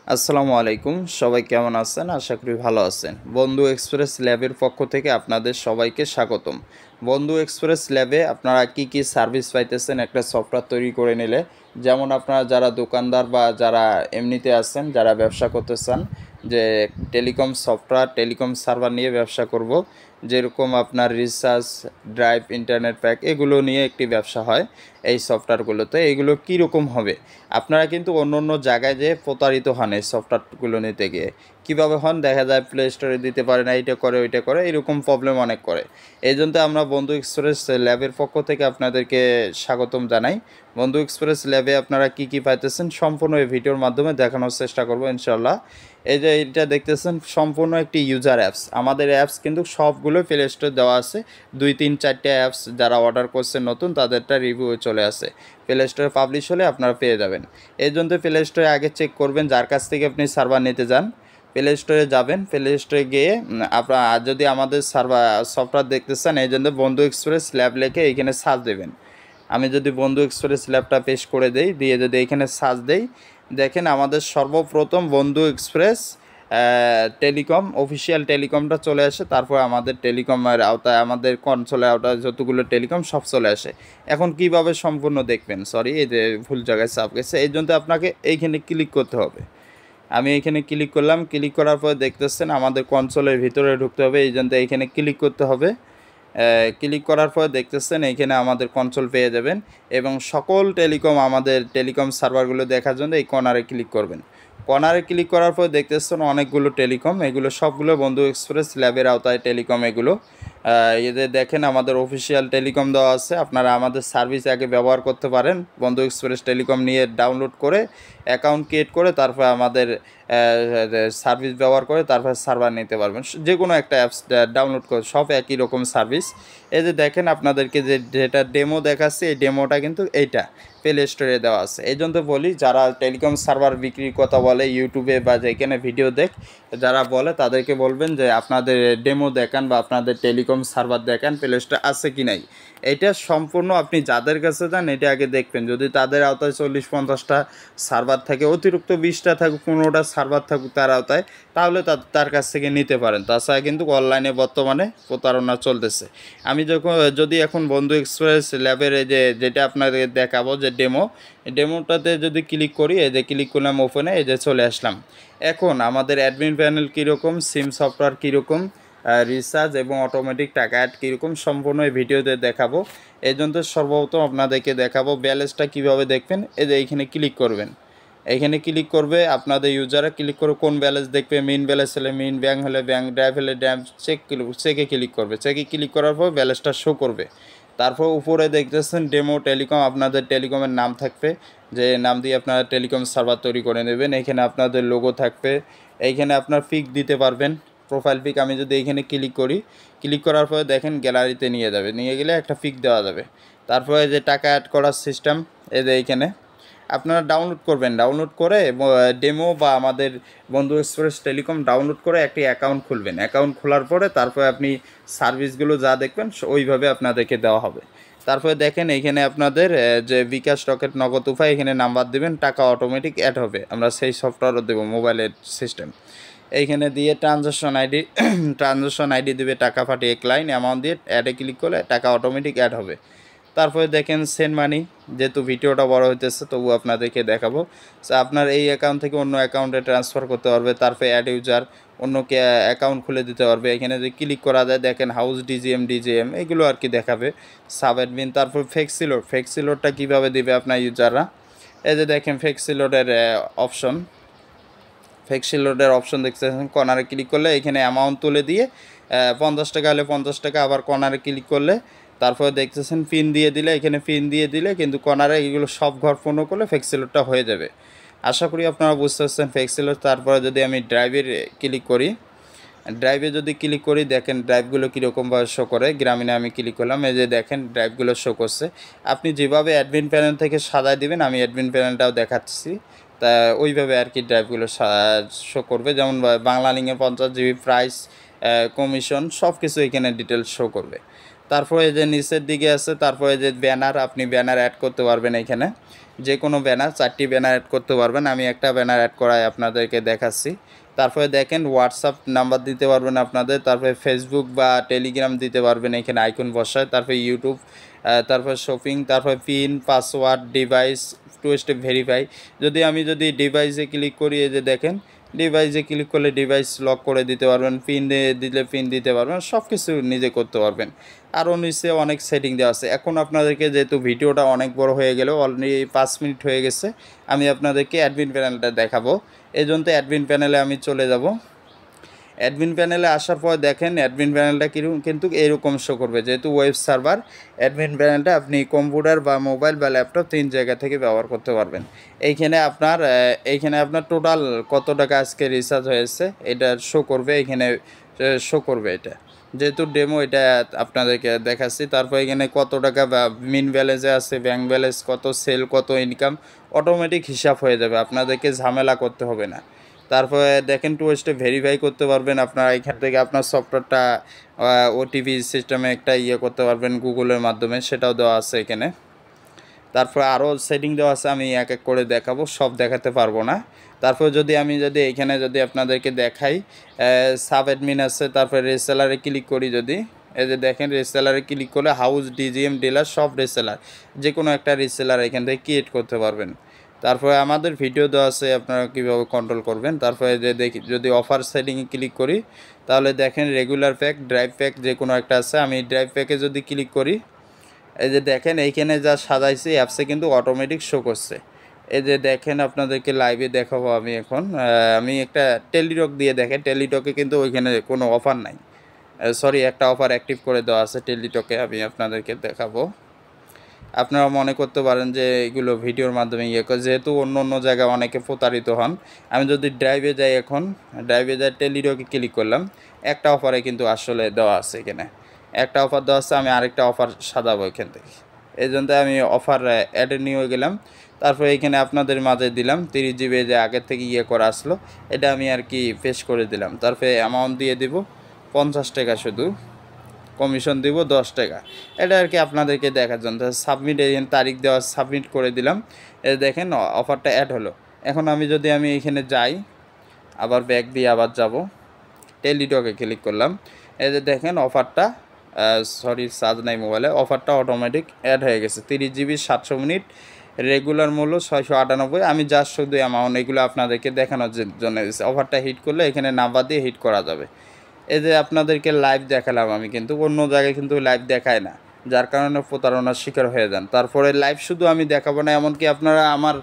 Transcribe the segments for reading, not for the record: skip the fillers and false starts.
আসসালামু আলাইকুম, সবাই কেমন আছেন? আশা করি ভালো আছেন। বন্ধু এক্সপ্রেস ল্যাবের পক্ষ থেকে আপনাদের সবাইকে স্বাগতম। বন্ধু এক্সপ্রেস ল্যাবে আপনারা কি কি সার্ভিস পাইতেছেন একটা সফটওয়্যার তৈরি করে নিলে, যেমন আপনারা যারা দোকানদার বা যারা এমনিতে আছেন, যারা ব্যবসা করতে চান, যে টেলিকম সফটওয়্যার, টেলিকম সার্ভার নিয়ে ব্যবসা করব, যেরকম আপনার রিচার্জ, ড্রাইভ, ইন্টারনেট প্যাক এগুলো নিয়ে একটি ব্যবসা হয় এই সফটওয়্যারগুলোতে। এগুলো কীরকম হবে? আপনারা কিন্তু অন্য অন্য জায়গায় যেয়ে প্রতারিত হন এই সফটওয়্যারগুলো নিতে গিয়ে। কীভাবে হন? দেখা যায় প্লে স্টোরে দিতে পারে না, এইটা করে ওইটা করে, এরকম প্রবলেম অনেক করে। এই জন্য আমরা বন্ধু এক্সপ্রেস ল্যাবের পক্ষ থেকে আপনাদেরকে স্বাগতম জানাই। বন্ধু এক্সপ্রেস ল্যাবে আপনারা কি কি পাইতেছেন সম্পূর্ণ এই ভিডিওর মাধ্যমে দেখানোর চেষ্টা করব ইনশাল্লাহ। এই যে এটা দেখতেছেন সম্পূর্ণ একটি ইউজার অ্যাপস। আমাদের অ্যাপস কিন্তু সবগুলো প্লে স্টোরে দেওয়া আছে। 2-3-4টে অ্যাপস যারা অর্ডার করছেন নতুন, তাদেরটা রিভিউ চলে আসে। প্লে স্টোরে পাবলিশ হলে আপনারা পেয়ে যাবেন। এই জন্য প্লে স্টোরে আগে চেক করবেন যার কাছ থেকে আপনি সার্ভার নিতে যান। প্লে স্টোরে যাবেন, প্লে স্টোরে গিয়ে আপনার যদি আমাদের সার্ভার সফটওয়্যার দেখতে চান, এই জন্য বন্ধু এক্সপ্রেস ল্যাব লিখে এইখানে সার্চ দেবেন। আমি যদি বন্ধু এক্সপ্রেস ল্যাবটা পেশ করে দেই, দিয়ে যদি এইখানে সার্চ দেই, দেখেন আমাদের সর্বপ্রথম বন্ধু এক্সপ্রেস টেলিকম, অফিসিয়াল টেলিকমটা চলে আসে। তারপর আমাদের টেলিকমের আওতায়, আমাদের কনসোলের আওতায় যতগুলো টেলিকম সব চলে আসে। এখন কিভাবে সম্পূর্ণ দেখবেন, সরি এই যে ভুল জায়গায় চাপ গেছে, এই জন্য আপনাকে এইখানে ক্লিক করতে হবে। আমি এইখানে ক্লিক করলাম, ক্লিক করার পর দেখতেছেন আমাদের কনসোলের ভিতরে ঢুকতে হবে, এই জন্য এইখানে ক্লিক করতে হবে। ক্লিক করার পর দেখতেছেন এইখানে আমাদের কনসোল পেয়ে যাবেন, এবং সকল টেলিকম, আমাদের টেলিকম সার্ভারগুলো দেখার জন্য এই কর্নারে ক্লিক করবেন। কর্নারে ক্লিক করার পর দেখতেছেন অনেকগুলো টেলিকম, এগুলো সবগুলো বন্ধু এক্সপ্রেস ল্যাবের আওতায় টেলিকম। এগুলো এদের দেখেন আমাদের অফিসিয়াল টেলিকম দেওয়া আছে। আপনারা আমাদের সার্ভিস আগে ব্যবহার করতে পারেন, বন্ধু এক্সপ্রেস টেলিকম নিয়ে ডাউনলোড করে অ্যাকাউন্ট ক্রিয়েট করে তারপর আমাদের সার্ভিস ব্যবহার করে তারপর সার্ভার নিতে পারবেন। যে কোনো একটা অ্যাপস ডাউনলোড করে সব একই রকম সার্ভিস। এই যে দেখেন আপনাদেরকে যেটা ডেমো দেখাচ্ছে, এই ডেমোটা কিন্তু এইটা প্লে স্টোরে দেওয়া আছে। এই জন্য বলি, যারা টেলিকম সার্ভার বিক্রির কথা বলে ইউটিউবে বা যেখানে ভিডিও যারা বলে, তাদেরকে বলবেন যে আপনাদের ডেমো দেখান বা আপনাদের টেলিকম সার্ভার দেখান প্লে স্টোরে আছে কি নাই। এটা সম্পূর্ণ আপনি যাদের কাছে যান এটা আগে দেখবেন। যদি তাদের আওতায় 40-50টা সার্ভার থাকে, অতিরিক্ত 20টা থাকুক, 15টা সার্ভার থাকুক তার আওতায়, তাহলে তার কাছ থেকে নিতে পারেন। তাছাড়া কিন্তু অনলাইনে বর্তমানে প্রতারণা চলতেছে। আমি যদি এখন বন্ধু এক্সপ্রেস ল্যাবের এই যেটা আপনাদের দেখাবো যে ডেমোটাতে যদি ক্লিক করি, এই যে ক্লিক করলাম ওপেনে, এই যে চলে আসলাম। এখন আমাদের অ্যাডমিন প্যানেল কীরকম, সিম সফটওয়্যার কীরকম, রিচার্জ এবং অটোমেটিক টাকা অ্যাড কীরকম, সম্পূর্ণ এই ভিডিওতে দেখাবো। এই জন্য সর্বপ্রথম আপনাদেরকে দেখাবো ব্যালেন্সটা কীভাবে দেখবেন। এই যে এইখানে ক্লিক করবেন, এইখানে ক্লিক করবে আপনাদের ইউজাররা, ক্লিক করে কোন ব্যালেন্স দেখবে, মেইন ব্যালেন্স হলে মেইন, ব্যাঙ্ক হলে ব্যাঙ্ক, ড্রাইভ হলে ড্রাইভ, চেকে ক্লিক করবে। চেকে ক্লিক করার পর ব্যালেন্সটা শো করবে। তারপর উপরে দেখতেছেন ডেমো টেলিকম, আপনাদের টেলিকমের নাম থাকবে, যে নাম দিয়ে আপনারা টেলিকম সার্ভার তৈরি করে নেবেন। এইখানে আপনাদের লোগো থাকবে, এইখানে আপনার পিক দিতে পারবেন, প্রোফাইল পিক। আমি যদি এইখানে ক্লিক করি, ক্লিক করার পরে দেখেন গ্যালারিতে নিয়ে যাবে, নিয়ে গেলে একটা পিক দেওয়া যাবে। তারপরে যে টাকা অ্যাড করার সিস্টেম, এই যে এইখানে আপনারা ডাউনলোড করবেন। ডাউনলোড করে ডেমো বা আমাদের বন্ধু এক্সপ্রেস টেলিকম ডাউনলোড করে একটি অ্যাকাউন্ট খুলবেন। অ্যাকাউন্ট খোলার পরে তারপরে আপনি সার্ভিসগুলো যা দেখবেন ওইভাবে আপনাদেরকে দেওয়া হবে। তারপরে দেখেন এইখানে আপনাদের যে বিকাশ, রকেট, নগদ উপায়, এখানে নাম্বার দেবেন, টাকা অটোমেটিক অ্যাড হবে। আমরা সেই সফটওয়্যারও দেবো, মোবাইলের সিস্টেম। এইখানে দিয়ে ট্রানজাকশন আইডি দেবে, টাকা পাঠিয়ে 1 লাইন অ্যামাউন্ট দিয়ে অ্যাডে ক্লিক করলে টাকা অটোমেটিক অ্যাড হবে। তারপরে দেখেন সেন্ড মানি, যেহেতু ভিডিওটা বড় হইতেছে তবু আপনাদেরকে দেখাবো। আপনার এই অ্যাকাউন্ট থেকে অন্য অ্যাকাউন্টে ট্রান্সফার করতে পারবে। তারপরে অ্যাড ইউজার, অন্যকে অ্যাকাউন্ট খুলে দিতে পারবে। এখানে যদি ক্লিক করা যায় দেখেন হাউস, ডিজিএম এগুলো আর কি দেখাবে, সাব অ্যাডমিন। তারপর ফ্লেক্সিলোডটা কীভাবে দিবে আপনার ইউজাররা, এই যে দেখেন ফ্লেক্সিলোডের অপশন দেখতেছেন। কর্নারে ক্লিক করলে এখানে অ্যামাউন্ট তুলে দিয়ে 50 টাকা হলে 50 টাকা, আবার কর্নারে ক্লিক করলে তারপরে দেখতেছেন পিন দিয়ে দিলে, এখানে পিন দিয়ে দিলে কিন্তু কর্নারে এগুলো সব ঘর পূর্ণ করলে ফ্লেক্সিলোডটা হয়ে যাবে। আশা করি আপনারা বুঝতে পারছেন ফ্লেক্সিলোড। তারপরে যদি আমি ড্রাইভে ক্লিক করি, ড্রাইভে যদি ক্লিক করি দেখেন ড্রাইভগুলো কীরকমভাবে শো করে। গ্রামীণে আমি ক্লিক করলাম, এই যে দেখেন ড্রাইভগুলো শো করছে। আপনি যেভাবে অ্যাডমিন প্যানেল থেকে সাজায় দিবেন, আমি অ্যাডমিন প্যানেলটাও দেখাচ্ছি, তা ওইভাবে আর কি ড্রাইভগুলো শো করবে। যেমন বাংলা লিঙ্কে 50 জিবি প্রাইস, কমিশন সব কিছু এখানে ডিটেলস শো করবে। তারপরে এই যে নিচের দিকে আছে, তারপরে যে ব্যানার, আপনি ব্যানার অ্যাড করতে পারবেন এখানে, যে কোনো ব্যানার 4টি ব্যানার অ্যাড করতে পারবেন। আমি একটা ব্যানার অ্যাড করাই আপনাদেরকে দেখাচ্ছি। তারপরে দেখেন হোয়াটসঅ্যাপ নাম্বার দিতে পারবেন আপনাদের, তারপরে ফেসবুক বা টেলিগ্রাম দিতে পারবেন এখানে আইকন বসায়, তারপরে ইউটিউব, তারপরে শপিং, তারপরে pin, password, device, two step verify. আমি যদি ডিভাইসে ক্লিক করি, এই যে দেখেন ডিভাইসে ক্লিক করলে ডিভাইস লক করে দিতে পারবেন, পিন দিলে পিন দিতে পারবেন, সব কিছু নিজে করতে পারবেন। আরও নিচে অনেক সেটিং দেওয়া আছে। এখন আপনাদেরকে যেহেতু ভিডিওটা অনেক বড় হয়ে গেল, অলরেডি 5 মিনিট হয়ে গেছে, আমি আপনাদেরকে অ্যাডমিন প্যানেলটা দেখাবো। এই জন্য অ্যাডমিন প্যানেলে আমি চলে যাব। অ্যাডমিন প্যানেলে আসার পর দেখেন অ্যাডমিন প্যানেলটা কিন্তু এরকম শো করবে। যেহেতু ওয়েব সার্ভার, অ্যাডমিন প্যানেলটা আপনি কম্পিউটার বা মোবাইল বা ল্যাপটপ 3 জায়গা থেকে ব্যবহার করতে পারবেন। এইখানে আপনার টোটাল কত টাকা আজকে রিচার্জ হয়েছে এটা শো করবে, এখানে শো করবে এটা। যেহেতু ডেমো, এটা আপনাদেরকে দেখাচ্ছি। তারপর এখানে কত টাকা মিন ব্যালেন্সে আছে, ব্যাঙ্ক ব্যালেন্স কত, সেল কত, ইনকাম অটোমেটিক হিসাব হয়ে যাবে, আপনাদেরকে ঝামেলা করতে হবে না। তারপরে দেখেন টু স্টেপ ভেরিফাই করতে পারবেন আপনারা এখান থেকে, আপনার সফটওয়্যারটা ওটিপি সিস্টেমে একটা করতে পারবেন গুগলের মাধ্যমে, সেটাও দেওয়া আছে এখানে। তারপরে আরও সেটিং দেওয়া আছে, আমি এক এক করে দেখাবো, সব দেখাতে পারবো না। তারপর আমি এখানে আপনাদেরকে দেখাই, সাব অ্যাডমিন আছে, তারপরে রিসেলারে ক্লিক করি, এই যে দেখেন রিসেলারে ক্লিক করলে হাউস, ডিজিএম, ডিলার, সব রিসেলার, যে কোনো একটা রিসেলার এখান থেকে ক্রিয়েট করতে পারবেন। তারপরে আমাদের ভিডিও দেওয়া আছে আপনারা কীভাবে কন্ট্রোল করবেন। তারপরে যদি অফার সেটিংয়ে ক্লিক করি, তাহলে দেখেন রেগুলার প্যাক, ড্রাইভ প্যাক, যে কোনো একটা আছে। আমি ড্রাইভ প্যাকে ক্লিক করি, এই যে দেখেন এইখানে যা সাজাইছি অ্যাপসে কিন্তু অটোমেটিক শো করছে। এই যে দেখেন আপনাদেরকে লাইভে দেখাবো আমি এখন। আমি একটা টেলিটক দিয়ে দেখেন, টেলিটকে কিন্তু ওইখানে কোনো অফার নাই, সরি একটা অফার অ্যাক্টিভ করে দেওয়া আছে টেলিটকে, আমি আপনাদেরকে দেখাবো। আপনারা মনে করতে পারেন যে এগুলো ভিডিওর মাধ্যমে করে, যেহেতু অন্য অন্য জায়গায় অনেকে প্রতারিত হন। আমি যদি ড্রাইভে যাই, এখন ড্রাইভে যাই টেলিটকে ক্লিক করলাম, একটা অফারে কিন্তু আসলে দেওয়া আছে, এখানে একটা অফার দেওয়া আছে। আমি আরেকটা অফার সাজাবো এখান থেকে, এই জন্য আমি অফার অ্যাডে নিয়ে গেলাম। তারপরে এখানে আপনাদের মাঝে দিলাম 30 জিবি, যে আগের থেকে করা আসলো, এটা আমি আর কি পেশ করে দিলাম। তারপরে অ্যামাউন্ট দিয়ে দিব 50 টাকা, শুধু কমিশন দিব 10 টাকা। এটা আর কি আপনাদেরকে দেখার জন্য। সাবমিট, এখানে তারিখ দেওয়া, সাবমিট করে দিলাম। এই দেখেন অফারটা অ্যাড হলো। এখন আমি এখানে যাই, আবার ব্যাক দিয়ে আবার যাব, টেলিটকে ক্লিক করলাম, এই যে দেখেন অফারটা, সরি চার্জ নাই মোবাইলে, অফারটা অটোমেটিক অ্যাড হয়ে গেছে। 30 জিবি 700 মিনিট, রেগুলার মূল্য 698। আমি জাস্ট শুধু অ্যামাউন্ট এগুলো আপনাদেরকে দেখানোর জন্য দিচ্ছি। অফারটা হিট করলে এখানে নাম্বার দিয়ে হিট করা যাবে। এই যে আপনাদেরকে লাইভ দেখালাম আমি, কিন্তু অন্য জায়গায় কিন্তু লাইভ দেখায় না, যার কারণে প্রতারণার শিকার হয়ে যান। তারপরে লাইভ শুধু আমি দেখাবো না, এমনকি আপনারা আমার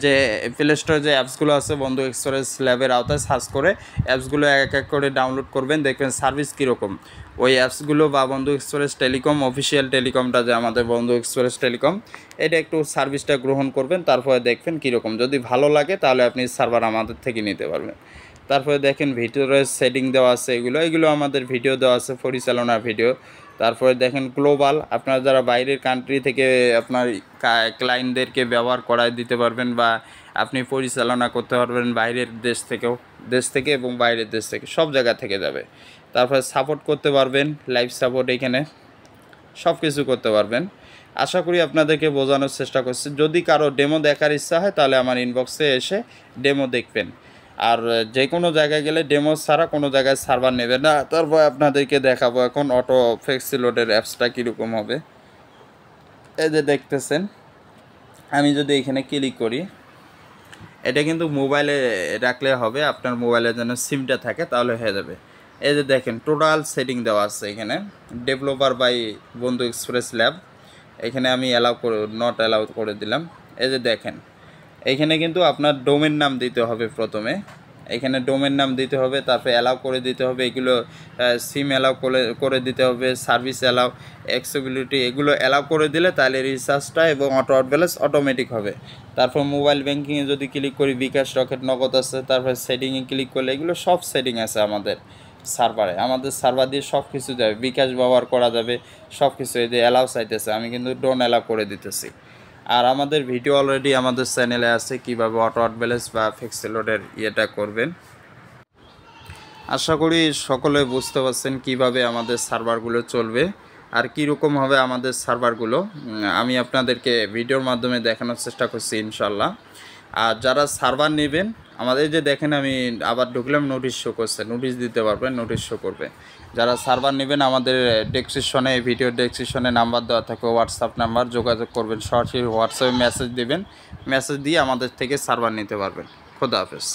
যে প্লে স্টোরে যে অ্যাপসগুলো আছে বন্ধু এক্সপ্রেস ল্যাবের আওতায় সার্চ করে অ্যাপসগুলো এক এক করে ডাউনলোড করবেন, দেখবেন সার্ভিস কীরকম। ওই অ্যাপসগুলো বা বন্ধু এক্সপ্রেস টেলিকম, অফিসিয়াল টেলিকমটা যে আমাদের বন্ধু এক্সপ্রেস টেলিকম, এটা একটু সার্ভিসটা গ্রহণ করবেন, তারপরে দেখবেন কীরকম। যদি ভালো লাগে তাহলে আপনি সার্ভার আমাদের থেকে নিতে পারবেন। তারপরে দেখেন ভিডিওর সেটিং দেওয়া আছে, এগুলো আমাদের ভিডিও দেওয়া আছে, পরিচালনার ভিডিও। তারপরে দেখেন গ্লোবাল, আপনারা যারা বাইরের কান্ট্রি থেকে আপনার ক্লায়েন্টদেরকে ব্যবহার করায় দিতে পারবেন, বা আপনি পরিচালনা করতে পারবেন বাইরের দেশ থেকে এবং বাইরের দেশ থেকে, সব জায়গা থেকে যাবে। তারপরে সাপোর্ট করতে পারবেন, লাইভ সাপোর্ট, এখানে সব কিছু করতে পারবেন। আশা করি আপনাদেরকে বোঝানোর চেষ্টা করছি। যদি কারো ডেমো দেখার ইচ্ছা হয় তাহলে আমার ইনবক্সে এসে ডেমো দেখবেন। আর যে কোনো জায়গায় গেলে ডেমো ছাড়া কোনো জায়গায় সার্ভার নেবে না। তারপর আপনাদেরকে দেখাবো এখন অটো ফ্লেক্সিলোডের অ্যাপসটা কীরকম হবে। এই যে দেখতেছেন, আমি যদি এখানে ক্লিক করি, এটা কিন্তু মোবাইলে রাখলে হবে, আপনার মোবাইলে যেন সিমটা থাকে তাহলে হয়ে যাবে। এই যে দেখেন টোটাল সেটিং দেওয়া আছে এখানে, ডেভেলপার বাই বন্ধু এক্সপ্রেস ল্যাব, এখানে আমি নট অ্যালাউ করে দিলাম। এই যে দেখেন এইখানে কিন্তু আপনার ডোমেন নাম দিতে হবে প্রথমে, এখানে ডোমেন নাম দিতে হবে, তারপরে অ্যালাউ করে দিতে হবে, এগুলো সিম অ্যালাউ করে দিতে হবে, সার্ভিস অ্যালাউ, অ্যাক্সেসিবিলিটি, এগুলো অ্যালাউ করে দিলে তাহলে রিচার্জটা এবং অটো ব্যালেন্স অটোমেটিক হবে। তারপর মোবাইল ব্যাঙ্কিংয়ে যদি ক্লিক করি, বিকাশ, রকেট, নগদ আছে। তারপর সেটিংয়ে ক্লিক করলে এগুলো সব সেটিং আছে আমাদের সার্ভারে, আমাদের সার্ভার দিয়ে সব কিছু যাবে, বিকাশ ব্যবহার করা যাবে, সব কিছু। এই যে অ্যালাউ চাইতেছে, আমি কিন্তু ডোন্ট অ্যালাউ করে দিতেছি। আর আমাদের ভিডিও অলরেডি আমাদের চ্যানেলে আছে, কিভাবে অটো ব্যালেন্স বা ফ্লেক্সিলোডের করবেন। আশা করি সকলে বুঝতে পারছেন কিভাবে আমাদের সার্ভারগুলো চলবে। আর কীরকম হবে আমাদের সার্ভারগুলো আমি আপনাদেরকে ভিডিওর মাধ্যমে দেখানোর চেষ্টা করছি ইনশাল্লাহ। আর যারা সার্ভার নেবেন আমাদের যে দেখেন আমি আবার ঢুকলাম নোটিশ শো করছে, নোটিশ দিতে পারবেন, নোটিশ শো করবে। যারা সার্ভার নেবেন আমাদের ডেসক্রিপশনে, ভিডিও ডেসক্রিপশনে নাম্বার দেওয়া থাকে, হোয়াটসঅ্যাপ নাম্বার, যোগাযোগ করবেন, সরাসরি হোয়াটসঅ্যাপে মেসেজ দেবেন, মেসেজ দিয়ে আমাদের থেকে সার্ভার নিতে পারবেন। খোদা হাফেজ।